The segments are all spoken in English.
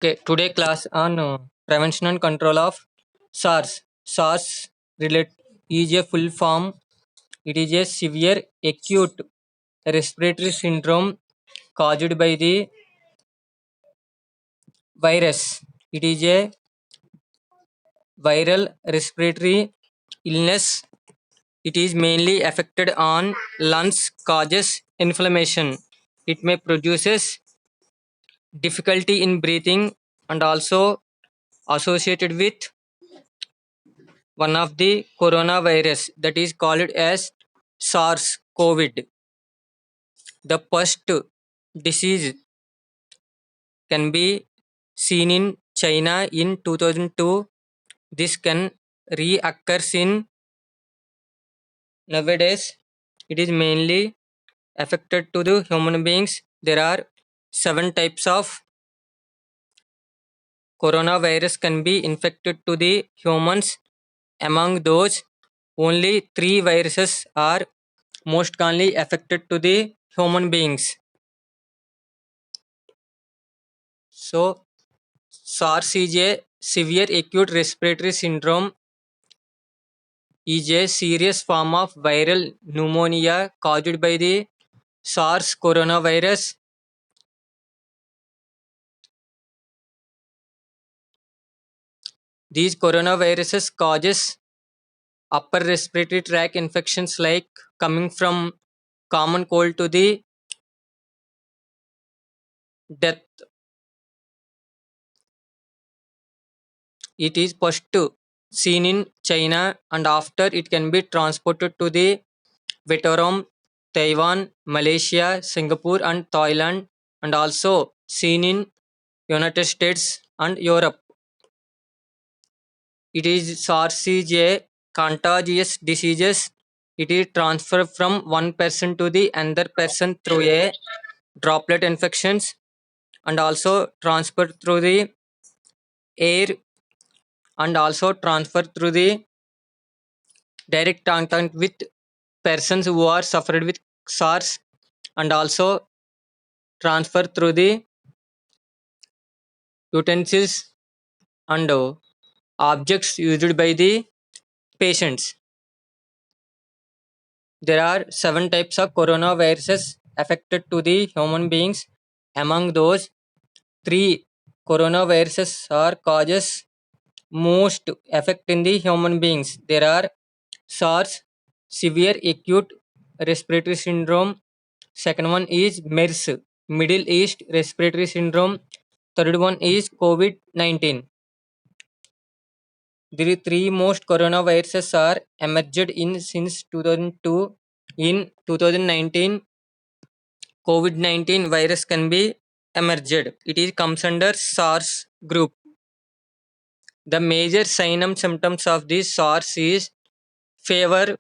Okay, today class on prevention and control of SARS. SARS relate is a full form. It is a severe acute respiratory syndrome caused by the virus. It is a viral respiratory illness. It is mainly affected on lungs, causes inflammation. It may produces difficulty in breathing and also associated with one of the coronavirus that is called as SARS COVID. The first disease can be seen in China in 2002. This can reoccurs in nowadays. It is mainly affected to the human beings. There are seven types of coronavirus can be infected to the humans. Among those, only three viruses are most commonly affected to the human beings. So, SARS is a severe acute respiratory syndrome is a serious form of viral pneumonia caused by the SARS coronavirus. These coronaviruses causes upper respiratory tract infections like coming from common cold to the death. It is first seen in China and after it can be transported to the Vietnam, Taiwan, Malaysia, Singapore and Thailand and also seen in United States and Europe. It is SARS is a contagious disease. It is transferred from one person to the another person through a droplet infections and also transferred through the air and also transferred through the direct contact with persons who are suffered with SARS and also transferred through the utensils and objects used by the patients. There are seven types of coronaviruses affected to the human beings. Among those, three coronaviruses are causes most effect in the human beings. There are SARS, severe acute respiratory syndrome. Second one is MERS, Middle East respiratory syndrome. Third one is COVID-19. The three most coronaviruses are emerged in since 2002. In 2019, COVID-19 virus can be emerged. It is comes under SARS group. The major sign and symptoms of this SARS is fever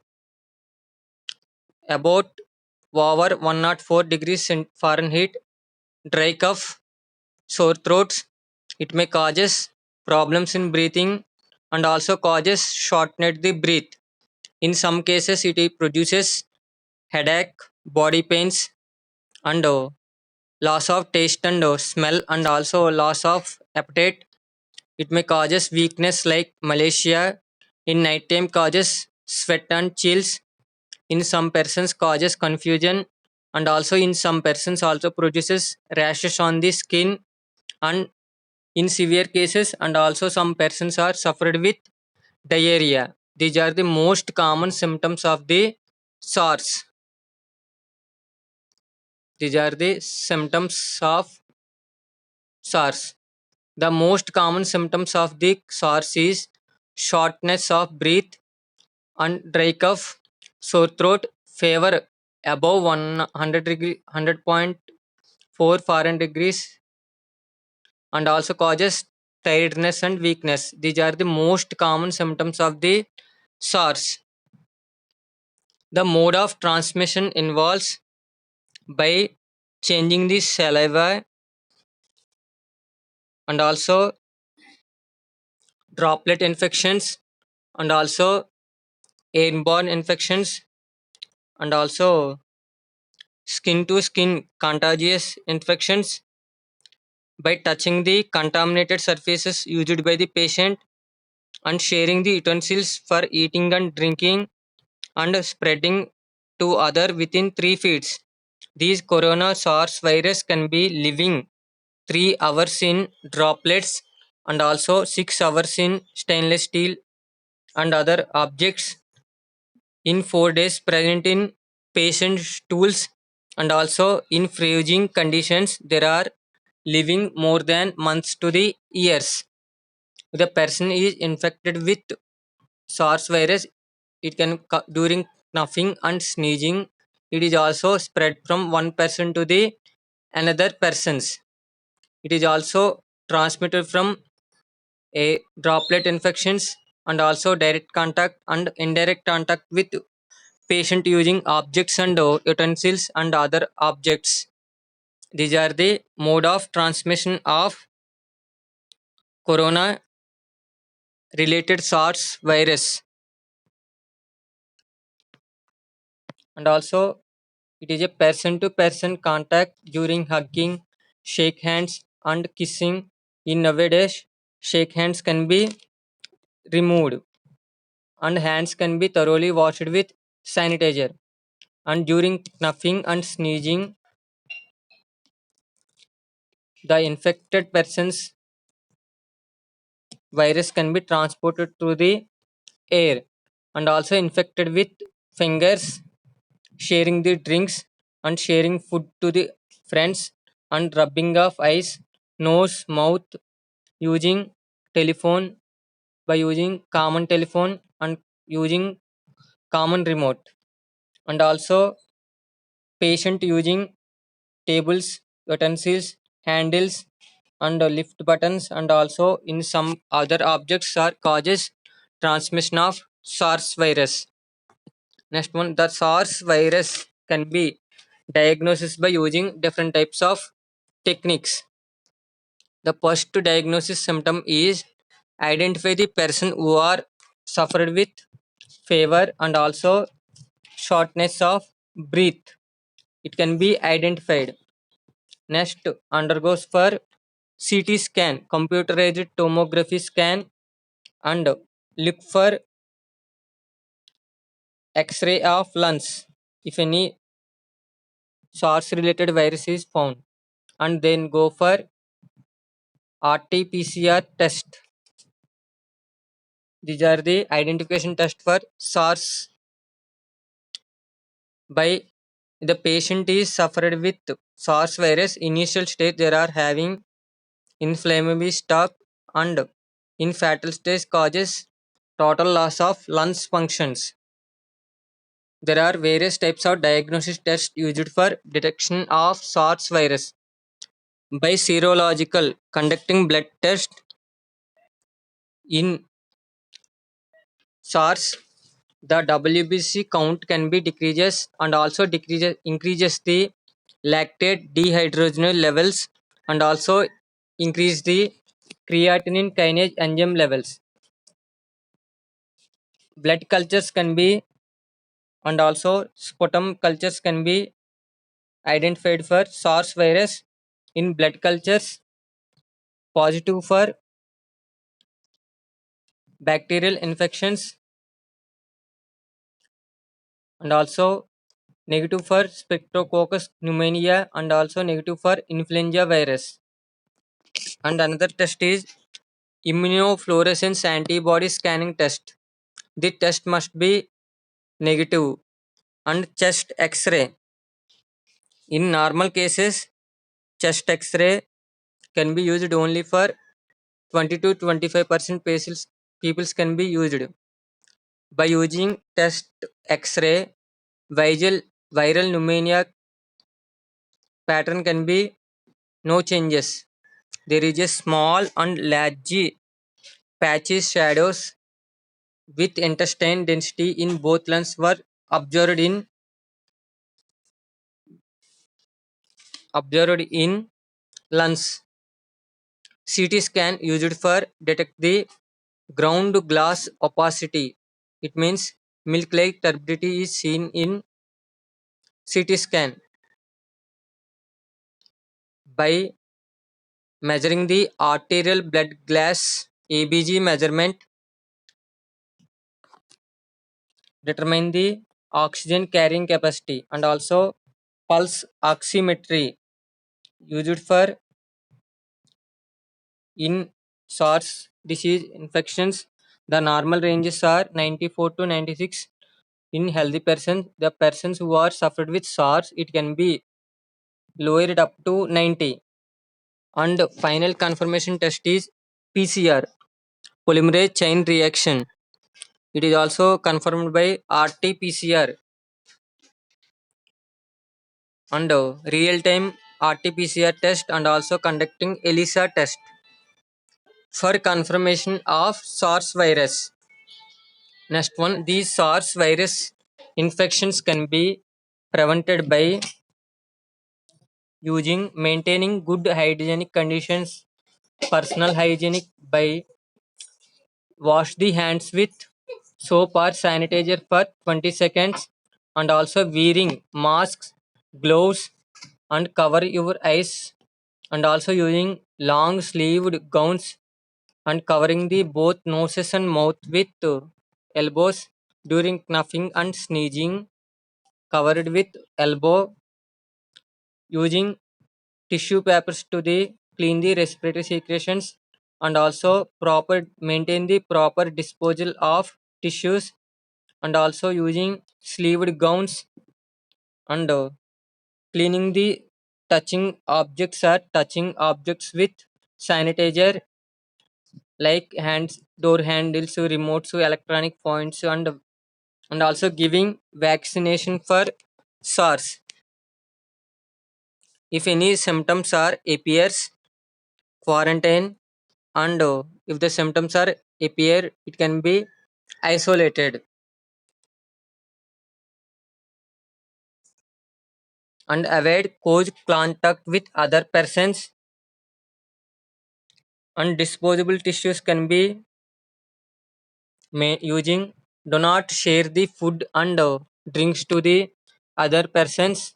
about over 104 degrees Fahrenheit, dry cough, sore throats. It may causes problems in breathing and also causes shortness the breath. In some cases, it produces headache, body pains, and loss of taste and smell, and also loss of appetite. It may causes weakness like malaise. In nighttime, causes sweat and chills. In some persons, causes confusion, and also in some persons also produces rashes on the skin and in severe cases and also some persons are suffered with diarrhea. These are the most common symptoms of the SARS. These are the symptoms of SARS. The most common symptoms of the SARS is shortness of breath and dry cough, sore throat, fever above 100 degree, 100.4 Fahrenheit degrees, and also causes tiredness and weakness. These are the most common symptoms of the SARS. The mode of transmission involves by changing the saliva and also droplet infections and also airborne infections and also skin to skin contagious infections by touching the contaminated surfaces used by the patient and sharing the utensils for eating and drinking and spreading to other within 3 feet. These corona SARS virus can be living 3 hours in droplets and also 6 hours in stainless steel and other objects in 4 days present in patient stools and also in freezing conditions there are living more than months to the years. If the person is infected with SARS virus, it can during coughing and sneezing. It is also spread from one person to the another persons. It is also transmitted from a droplet infections and also direct contact and indirect contact with patient using objects and utensils and other objects. These are the mode of transmission of corona related SARS virus. And also it is a person to person contact during hugging, shake hands and kissing. In nowadays, shake hands can be removed and hands can be thoroughly washed with sanitizer. And during coughing and sneezing, the infected person's virus can be transported through the air and also infected with fingers, sharing the drinks and sharing food to the friends and rubbing of eyes, nose, mouth, using telephone by using common telephone and using common remote and also patient using tables, utensils, handles and lift buttons and also in some other objects are causes transmission of SARS virus. Next one, the SARS virus can be diagnosed by using different types of techniques. The first diagnosis symptom is identify the person who are suffered with fever and also shortness of breath. It can be identified. Next undergoes for CT scan, computerized tomography scan and look for X-ray of lungs if any SARS related virus is found and then go for RT-PCR test. These are the identification test for SARS by the patient is suffered with SARS virus. Initial stage they are having inflammatory shock and in fatal stage causes total loss of lungs functions. There are various types of diagnosis tests used for detection of SARS virus by serological conducting blood test in SARS. The WBC count can be decreases and also decreases increases the lactate dehydrogenase levels and also increase the creatinine kinase enzyme levels. Blood cultures can be and also sputum cultures can be identified for SARS virus in blood cultures positive for bacterial infections and also negative for Streptococcus pneumonia and also negative for influenza virus. And another test is immunofluorescence antibody scanning test. The test must be negative and chest X-ray. In normal cases, chest X-ray can be used only for 20 to 25% patients peoples can be used. By using test X-ray, viral, viral pneumonia pattern can be no changes. There is a small and large patches shadows with intestine density in both lungs were observed in lungs. CT scan used for detect the ground glass opacity. It means milk-like turbidity is seen in CT scan by measuring the arterial blood gas ABG measurement, determine the oxygen carrying capacity, and also pulse oximetry used for in SARS disease infections. The normal ranges are 94 to 96 in healthy persons. The persons who are suffered with SARS, it can be lowered up to 90. And final confirmation test is PCR, polymerase chain reaction. It is also confirmed by RT-PCR and real-time RT-PCR test, and also conducting ELISA test for confirmation of SARS virus. Next one, these SARS virus infections can be prevented by using maintaining good hygienic conditions, personal hygienic by wash the hands with soap or sanitizer for 20 seconds, and also wearing masks, gloves, and cover your eyes, and also using long sleeved gowns and covering the both noses and mouth with elbows during coughing and sneezing, covered with elbow, using tissue papers to the clean the respiratory secretions, and also proper maintain the proper disposal of tissues, and also using sleeved gowns, and cleaning the touching objects with sanitizer like hands, door handles, remotes, electronic points, and also giving vaccination for SARS. If any symptoms are appears, quarantine, and if the symptoms are appear, it can be isolated, and avoid close contact with other persons, and disposable tissues can be using. Do not share the food and drinks to the other persons.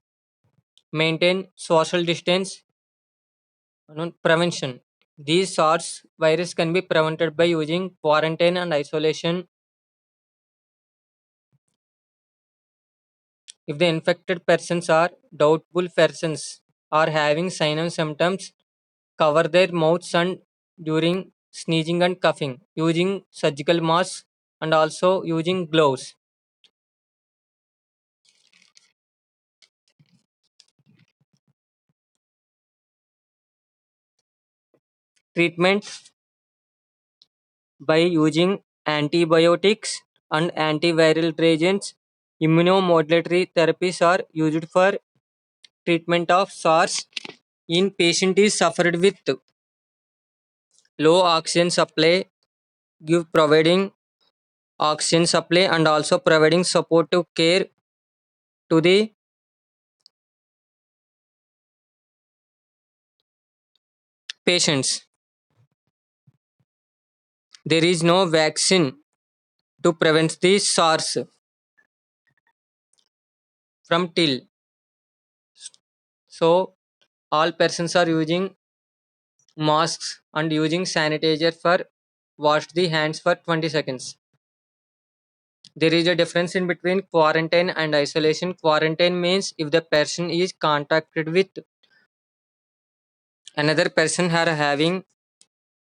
Maintain social distance. Prevention. These SARS virus can be prevented by using quarantine and isolation. If the infected persons are doubtful persons or having signs and symptoms, cover their mouths and during sneezing and coughing, using surgical masks and also using gloves. Treatment by using antibiotics and antiviral agents. Immunomodulatory therapies are used for treatment of SARS in patient is suffered with low oxygen supply, give providing oxygen supply and also providing supportive care to the patients. There is no vaccine to prevent the SARS from till. So all persons are using masks and using sanitizer for wash the hands for 20 seconds. There is a difference in between quarantine and isolation. Quarantine means if the person is contacted with another person are having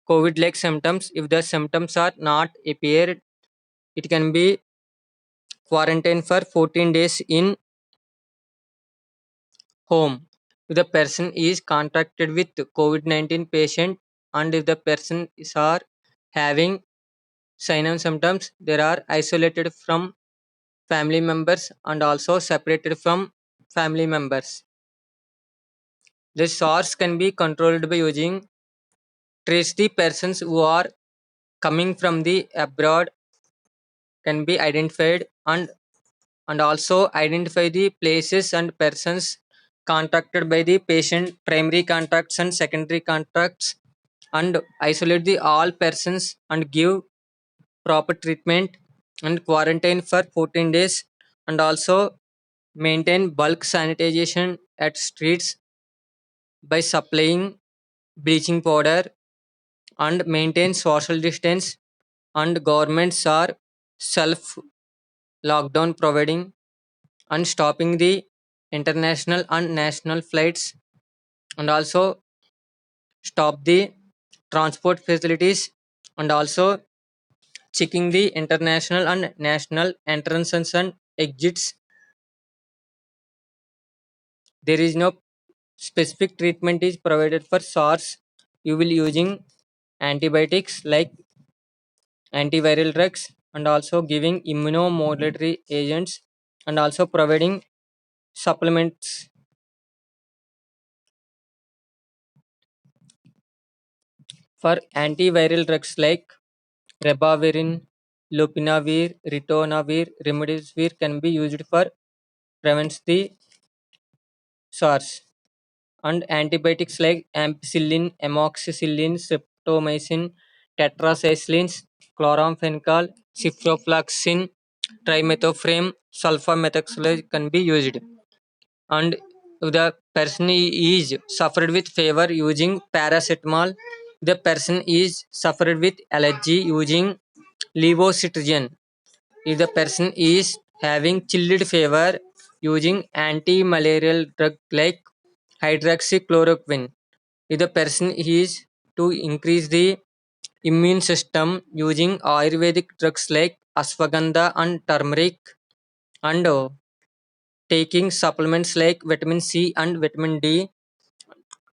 COVID like symptoms. If the symptoms are not appeared, it can be quarantine for 14 days in home. If the person is contacted with COVID-19 patient and if the person is are having sign and symptoms, they are isolated from family members and also separated from family members. The SARS can be controlled by using trace the persons who are coming from the abroad can be identified, and also identify the places and persons contacted by the patient primary contacts and secondary contacts, and isolate the all persons and give proper treatment and quarantine for 14 days, and also maintain bulk sanitization at streets by supplying bleaching powder, and maintain social distance, and governments are self lockdown providing and stopping the international and national flights, and also stop the transport facilities, and also checking the international and national entrances and exits. There is no specific treatment is provided for SARS. You will using antibiotics like antiviral drugs, and also giving immunomodulatory agents, and also providing supplements for antiviral drugs like Ribavirin, lopinavir, ritonavir, remdesivir can be used for prevents the SARS. And antibiotics like ampicillin, amoxicillin, streptomycin, tetracyclines, chloramphenicol, ciprofloxacin, trimethoprim, sulfamethoxylate can be used. And if the person is suffered with fever using paracetamol, the person is suffered with allergy using levocetirizine. If the person is having chilled fever using anti-malarial drug like hydroxychloroquine. If the person is to increase the immune system using Ayurvedic drugs like ashwagandha and turmeric, and taking supplements like vitamin C and vitamin D,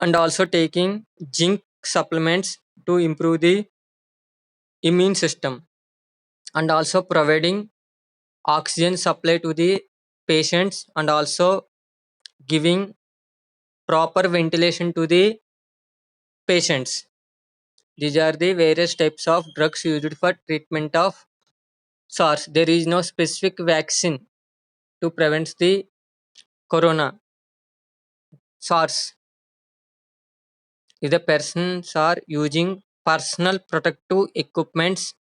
and also taking zinc supplements to improve the immune system, and also providing oxygen supply to the patients, and also giving proper ventilation to the patients. These are the various types of drugs used for treatment of SARS. There is no specific vaccine to prevent the corona SARS. If the persons are using personal protective equipments,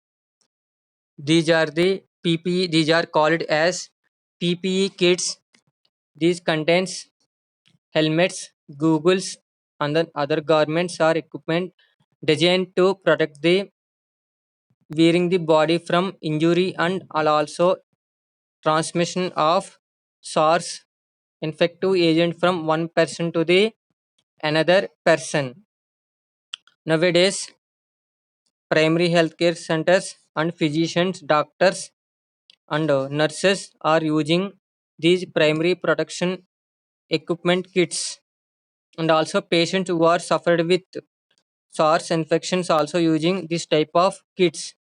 these are the PPE. These are called as PPE kits. These contains helmets, googles, and then other garments or equipment designed to protect the wearing the body from injury and also transmission of SARS infective agent from one person to the another person. Nowadays, primary healthcare centers and physicians, doctors, and nurses are using these primary protection equipment kits, and also patients who are suffered with SARS infections also using this type of kits.